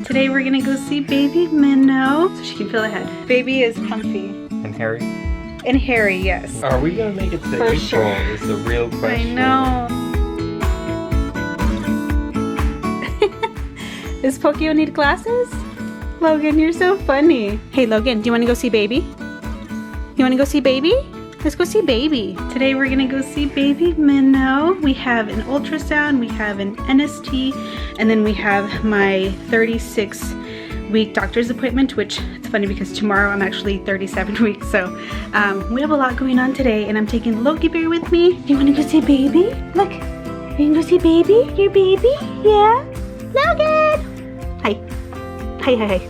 Today we're gonna go see baby Minnow so she can feel ahead. Baby is comfy. And Harry? And Harry, yes. Are we gonna make it to April sure. is the real question. I know. Does Pokio need glasses? Logan, you're so funny. Hey Logan, do you wanna go see baby? You wanna go see baby? Let's go see baby. Today we're gonna go see baby Minnow. We have an ultrasound, we have an NST, and then we have my 36-week doctor's appointment, which it's funny because tomorrow I'm actually 37 weeks. So we have a lot going on today, and I'm taking Loki Bear with me. You wanna go see baby? Look, you can go see baby? Your baby? Yeah? Logan! Hi. Hi, hi, hi.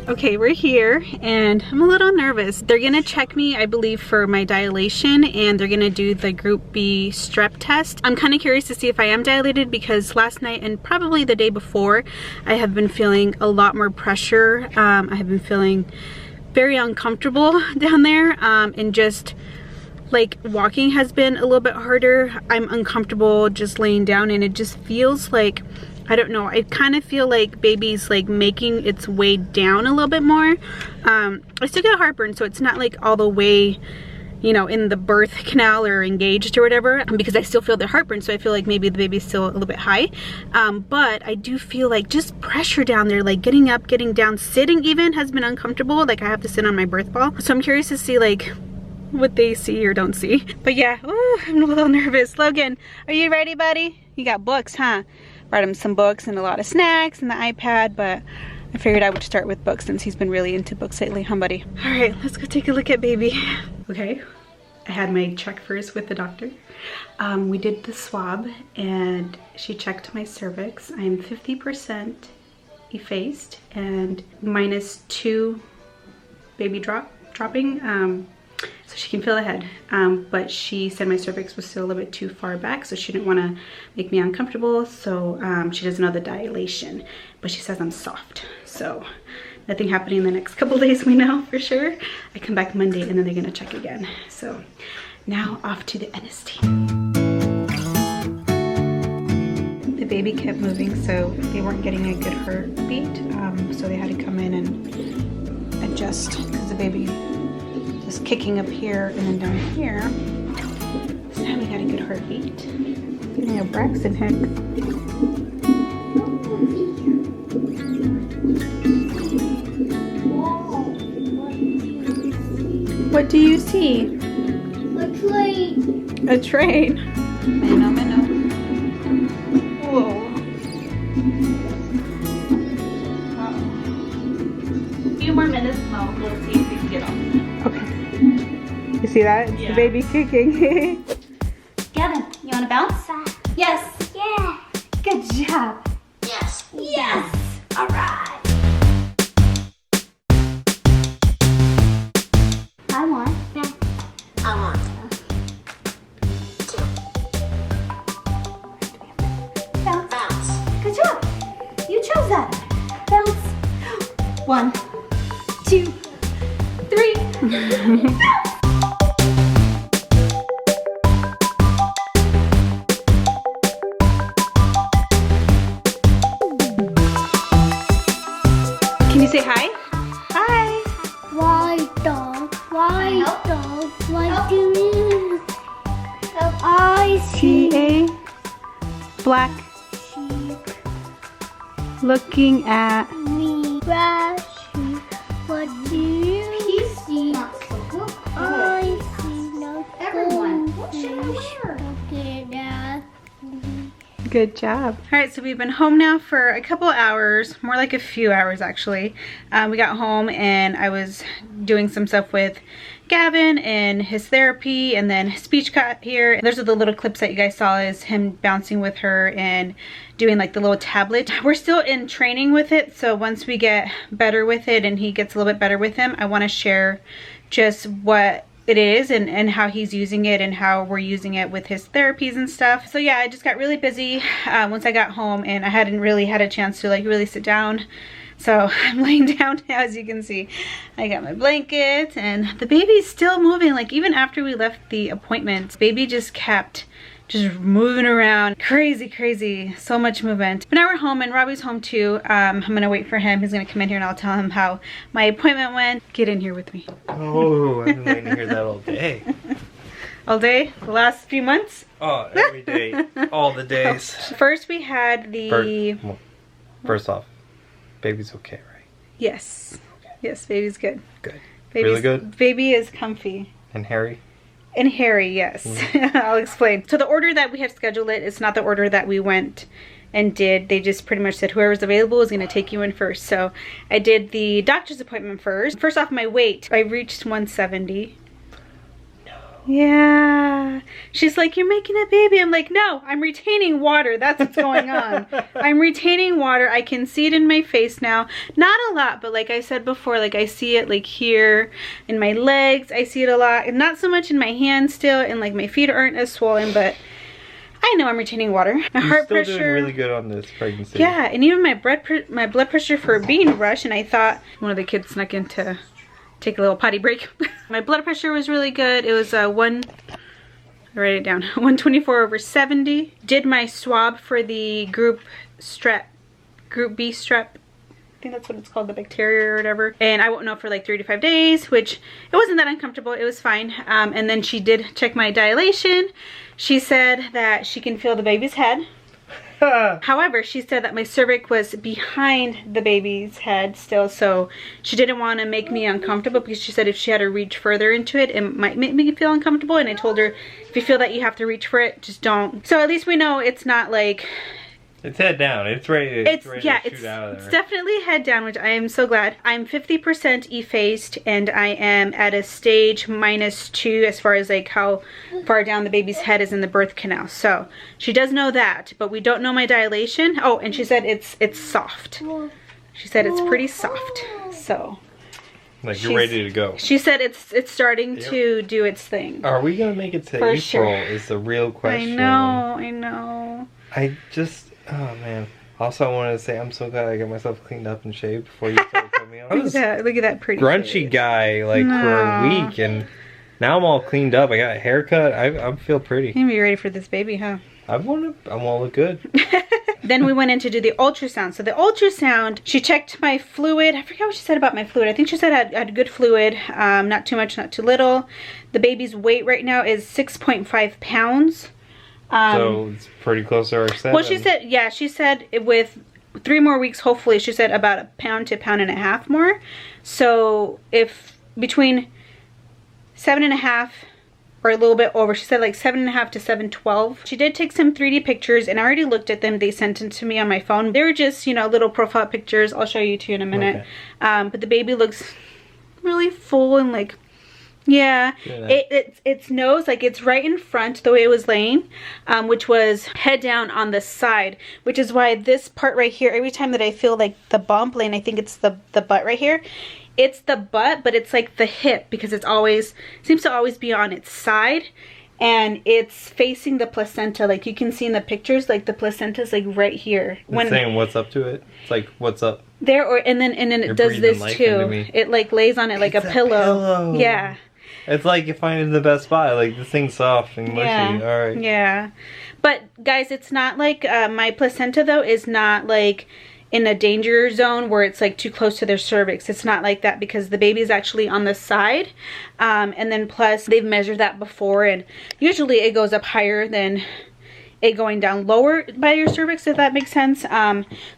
Okay, we're here and I'm a little nervous. They're gonna check me, I believe, for my dilation, and they're gonna do the group B strep test. I'm kind of curious to see if I am dilated because last night and probably the day before I have been feeling a lot more pressure. I have been feeling very uncomfortable down there, and just like walking has been a little bit harder. I'm uncomfortable just laying down, and it just feels like, I don't know, I kind of feel like baby's like making its way down a little bit more. I still get heartburn, so it's not like all the way, you know, in the birth canal or engaged or whatever, because I still feel the heartburn, so I feel like maybe the baby's still a little bit high. But I do feel like just pressure down there, like getting up, getting down, sitting even has been uncomfortable. Like I have to sit on my birth ball. So I'm curious to see like what they see or don't see. But yeah, ooh, I'm a little nervous. Logan, are you ready, buddy? You got books, huh? Brought him some books and a lot of snacks and the iPad, but I figured I would start with books since he's been really into books lately, huh, buddy? All right, let's go take a look at baby. Okay, I had my check first with the doctor. We did the swab and she checked my cervix. I am 50% effaced and -2 baby dropping. So she can feel the head, but she said my cervix was still a little bit too far back, so she didn't want to make me uncomfortable, so she doesn't know the dilation, but she says I'm soft, so nothing happening in the next couple days, we know for sure. I come back Monday and then they're gonna check again. So now off to the NST. The baby kept moving, so they weren't getting a good heartbeat, so they had to come in and adjust because the baby kicking up here and then down here. So now we got a good heartbeat. Feeling a Braxton heck. What do you see? A train. A train. Minnow, minnow. Whoa. A few more minutes and I'll go see if we can get off. Okay. You see that? It's the baby kicking. Gavin, you want to bounce? Yes. Yeah. Good job. Yes. Yes. All right. I want. Yeah. I want. 2. Bounce. Bounce. Good job. You chose that. Bounce. 1, 2, 3. Bounce. Can you say hi? Hi. White dog, white dog, what do you? I see See a black sheep, looking at me, black sheep. What do you see? I see no goldfish looking at me. Good job. All right, so we've been home now for a couple hours, more like a few hours actually. We got home and I was doing some stuff with Gavin and his therapy, and then speech got here. Those are the little clips that you guys saw, is him bouncing with her and doing like the little tablet. We're still in training with it, so once we get better with it and he gets a little bit better with him, I want to share just what it is and how he's using it and how we're using it with his therapies and stuff. So yeah, I just got really busy once I got home, and I hadn't really had a chance to like really sit down. So I'm laying down now, as you can see. I got my blanket and the baby's still moving. Like even after we left the appointment, baby just kept just moving around. Crazy, crazy. So much movement. But now we're home and Robbie's home too. I'm gonna wait for him. He's gonna come in here and I'll tell him how my appointment went. Get in here with me. Oh, I've been waiting to hear that all day. All day? The last few months? Oh, every day. All the days. First we had the... First off, baby's okay, right? Yes. Okay. Yes, baby's good. Good. Baby's, really good? Baby is comfy. And hairy? And hairy, yes. I'll explain. So the order that we had scheduled it's not the order that we went and did. They just pretty much said whoever's available is going to take you in first. So I did the doctor's appointment first. First off, my weight, I reached 170. Yeah. She's like, you're making a baby. I'm like, no, I'm retaining water. That's what's going on. I'm retaining water. I can see it in my face now. Not a lot, but like I said before, like I see it like here in my legs. I see it a lot. And not so much in my hands still. And like my feet aren't as swollen, but I know I'm retaining water. My heart still pressure. Doing really good on this pregnancy. Yeah, and even my blood pressure for being rushed. And I thought one of the kids snuck in to take a little potty break. My blood pressure was really good. It was write it down, 124/70. Did my swab for the group B strep. I think that's what it's called, the bacteria or whatever. And I won't know for like 3 to 5 days, which it wasn't that uncomfortable. It was fine. And then she did check my dilation. She said that she can feel the baby's head. However, she said that my cervix was behind the baby's head still, so she didn't want to make me uncomfortable because she said if she had to reach further into it, it might make me feel uncomfortable. And I told her, if you feel that you have to reach for it, just don't. So at least we know it's not like... It's head down. It's ready to shoot out of there. It's definitely head down, which I am so glad. I'm 50% effaced and I am at a stage -2 as far as like how far down the baby's head is in the birth canal. So she does know that, but we don't know my dilation. Oh, and she said it's soft. She said it's pretty soft. So like you're ready to go. She said it's starting to do its thing. Are we gonna make it to April? Sure. Is the real question. I know. I just, oh man. Also, I wanted to say I'm so glad I got myself cleaned up and shaved before you started putting me on. I was look at that pretty grunchy guy like for a week, and now I'm all cleaned up. I got a haircut. I feel pretty. You're gonna be ready for this baby, huh? I want to look good. Then we went in to do the ultrasound. So the ultrasound, she checked my fluid. I forgot what she said about my fluid. I think she said I had good fluid, not too much, not too little. The baby's weight right now is 6.5 pounds. So it's pretty close to our 7. Well, she said, yeah, she said with 3 more weeks, hopefully, she said about 1 pound to 1.5 pounds more. So if between 7.5 or a little bit over, she said like 7.5 to 712. She did take some 3D pictures and I already looked at them. They sent them to me on my phone. They were just, you know, little profile pictures. I'll show you two in a minute. Okay. But the baby looks really full and like, yeah, its nose, like it's right in front the way it was laying, which was head down on the side, which is why this part right here, every time that I feel like the bump, and I think it's the butt right here, it's the butt, but it's like the hip because it's always, seems to always be on its side and it's facing the placenta. Like you can see in the pictures, like the placenta's like right here. It's saying what's up to it. It's like, what's up? There, or and then it does this too. It like lays on it like a pillow. Yeah. It's like you find it in the Best Buy. Like this thing's soft and mushy. Yeah. All right. Yeah. But guys, it's not like my placenta though is not like in a danger zone where it's like too close to their cervix. It's not like that because the baby is actually on the side. And then plus they've measured that before and usually it goes up higher than it going down lower by your cervix, if that makes sense.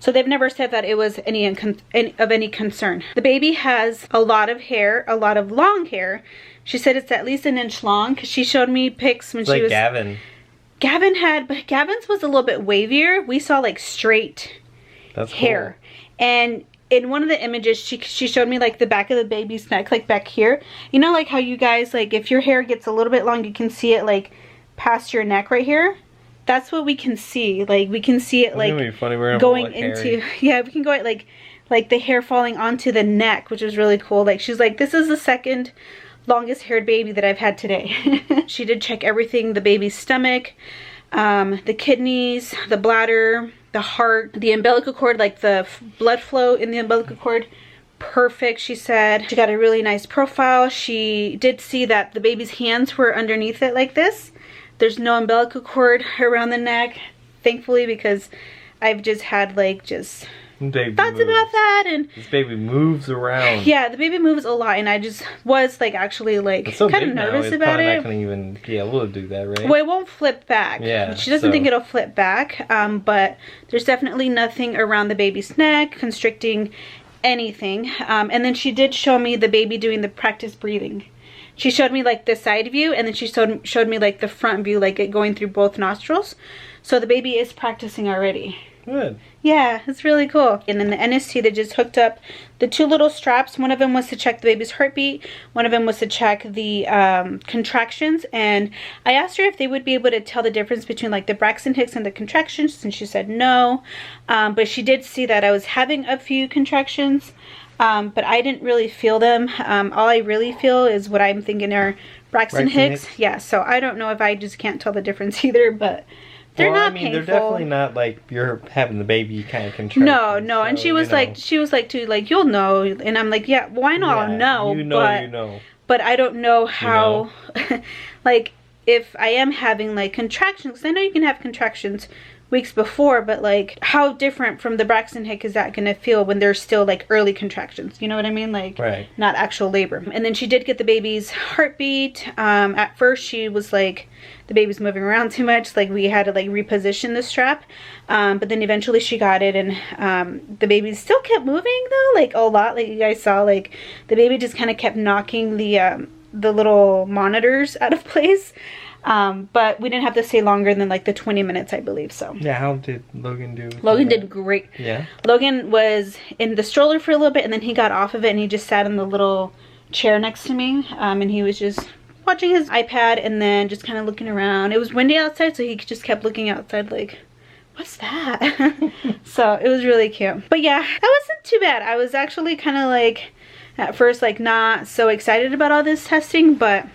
So they've never said that it was of any concern. The baby has a lot of hair, a lot of long hair. She said it's at least 1 inch long because she showed me pics when it's she like was... Gavin had, but Gavin's was a little bit wavier. We saw like straight hair. Cool. And in one of the images, she showed me like the back of the baby's neck, like back here. You know like how you guys, like if your hair gets a little bit long, you can see it like past your neck right here. That's what we can see. Like we can see it like going into, yeah, we can go at like the hair falling onto the neck, which is really cool. Like she's like, this is the second longest haired baby that I've had today. She did check everything, the baby's stomach, the kidneys, the bladder, the heart, the umbilical cord, like the blood flow in the umbilical cord. Perfect, she said. She got a really nice profile. She did see that the baby's hands were underneath it like this. There's no umbilical cord around the neck, thankfully, because I've just had like thoughts about that. And this baby moves around. Yeah, the baby moves a lot, and I just was like actually like kind of nervous about it. It's not gonna even be able to do that, right? Well, it won't flip back. Yeah. She doesn't think it'll flip back, but there's definitely nothing around the baby's neck constricting anything. And then she did show me the baby doing the practice breathing. She showed me like the side view, and then she showed me like the front view, like it going through both nostrils. So the baby is practicing already. Good. Yeah, it's really cool. And then the NST, they just hooked up the 2 little straps. One of them was to check the baby's heartbeat. One of them was to check the contractions. And I asked her if they would be able to tell the difference between like the Braxton Hicks and the contractions, and she said no. But she did see that I was having a few contractions, but I didn't really feel them. All I really feel is what I'm thinking are Braxton Hicks. Yeah, so I don't know if I just can't tell the difference either, but they're not painful. They're definitely not like you're having the baby kind of contraction. No, so, and she was like, too, like, you'll know. And I'm like, yeah, well, I know I'll know. You know. But I don't know how, like, if I am having like contractions, because I know you can have contractions weeks before, but like how different from the Braxton Hicks is that going to feel when there's still like early contractions, you know what I mean? Like not actual labor. And then she did get the baby's heartbeat. At first she was like, the baby's moving around too much, like we had to like reposition the strap, but then eventually she got it, and the baby still kept moving though, like a lot, like you guys saw, like the baby just kind of kept knocking the little monitors out of place. But we didn't have to stay longer than like the 20 minutes, I believe. So yeah, how did Logan do? Logan did great. Yeah. Logan was in the stroller for a little bit, and then he got off of it and he just sat in the little chair next to me, and he was just watching his iPad and then just kind of looking around. It was windy outside, so he just kept looking outside like, what's that? So it was really cute. But yeah, that wasn't too bad. I was actually kind of like at first like not so excited about all this testing, but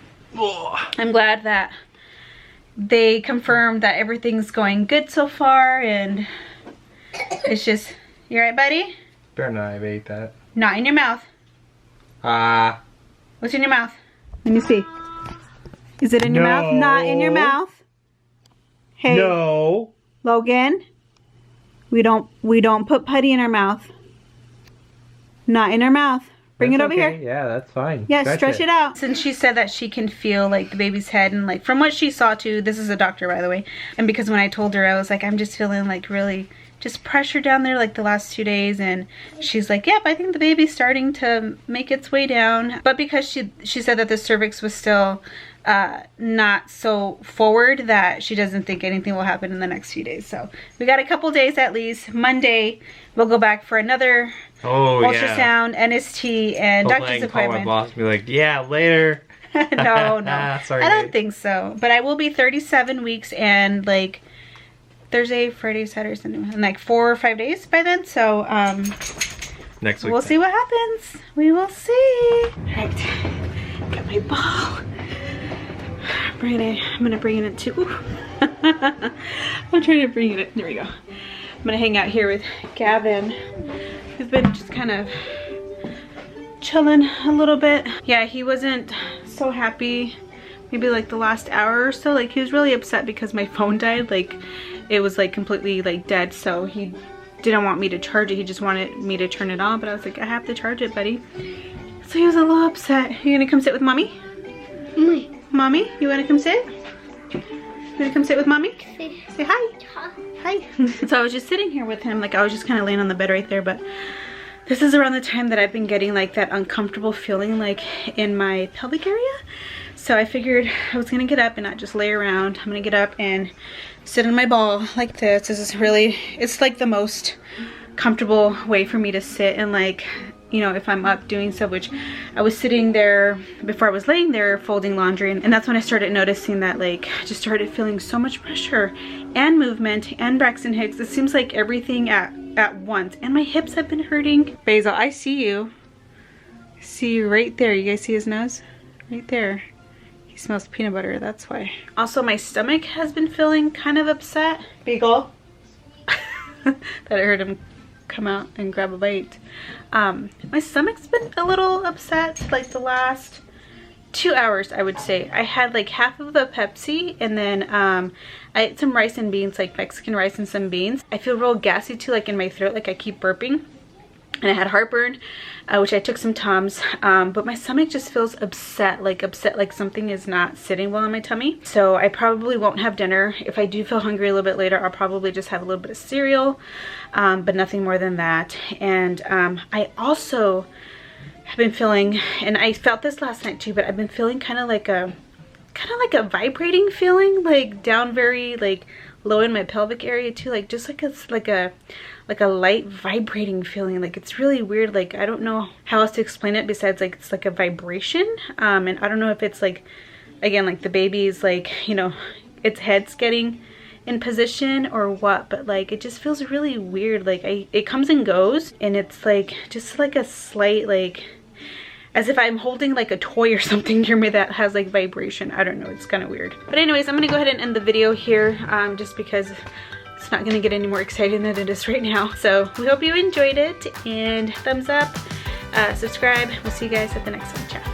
I'm glad that they confirmed that everything's going good so far, and it's just, you right, buddy? Better not have ate that. Not in your mouth. What's in your mouth? Let me see. Is it in your mouth? Not in your mouth. Hey. No. Logan. We don't put putty in our mouth. Not in our mouth. Bring it over here. Yeah, that's fine. Yeah, stretch it out. Since she said that she can feel like the baby's head, and like from what she saw too, this is a doctor by the way, and because when I told her, I was like, I'm just feeling like really just pressure down there like the last 2 days, and she's like, yep, I think the baby's starting to make its way down. But because she said that the cervix was still not so forward, that she doesn't think anything will happen in the next few days. So we got a couple days at least. Monday we'll go back for another ultrasound, NST, and doctor's appointment. Call my boss and be like, yeah, later. No. Sorry, I don't think so. But I will be 37 weeks and like Thursday, Friday, Saturday, Sunday, in like 4 or 5 days by then. So next week we'll see what happens. We will see. Right, got my ball. I'm gonna bring it into. I'm trying to bring it. There we go. I'm gonna hang out here with Gavin. We've been just kind of chilling a little bit. Yeah, he wasn't so happy. Maybe like the last hour or so. Like he was really upset because my phone died. Like it was like completely like dead. So he didn't want me to charge it. He just wanted me to turn it on. But I was like, I have to charge it, buddy. So he was a little upset. You gonna come sit with mommy? Mommy, you wanna come sit? You wanna come sit with mommy? Say hi. Hi. So I was just sitting here with him. Like I was just kind of laying on the bed right there. But this is around the time that I've been getting like that uncomfortable feeling like in my pelvic area. So I figured I was gonna get up and not just lay around. I'm gonna get up and sit on my ball like this. This is really, it's like the most comfortable way for me to sit, and like, you know, if I'm up doing stuff, which I was sitting there before I was laying there folding laundry, and that's when I started noticing that like I just started feeling so much pressure and movement and Braxton Hicks. It seems like everything at once, and my hips have been hurting. Basil, I see you. I see you right there. You guys see his nose? Right there. He smells peanut butter, that's why. Also, my stomach has been feeling kind of upset. Beagle. That I heard him come out and grab a bite. My stomach's been a little upset like the last 2 hours, I would say. I had like half of a Pepsi, and then I ate some rice and beans, like Mexican rice and some beans. I feel real gassy too, like in my throat, like I keep burping. And I had heartburn, which I took some Tums, but my stomach just feels upset like something is not sitting well in my tummy. So I probably won't have dinner. If I do feel hungry a little bit later, I'll probably just have a little bit of cereal, but nothing more than that. And I also have been feeling, and I felt this last night too, but I've been feeling kind of like a vibrating feeling, like down very like low in my pelvic area too, like just like it's like a light vibrating feeling. Like it's really weird. Like I don't know how else to explain it besides like it's like a vibration. And I don't know if it's like, again, like the baby's like, you know, its head's getting in position or what, but like it just feels really weird. Like it comes and goes, and it's like just like a slight, like as if I'm holding like a toy or something near me that has like vibration. I don't know, it's kind of weird. But anyways, I'm gonna go ahead and end the video here, just because it's not gonna get any more exciting than it is right now. So we hope you enjoyed it, and thumbs up, subscribe. We'll see you guys at the next one. Ciao.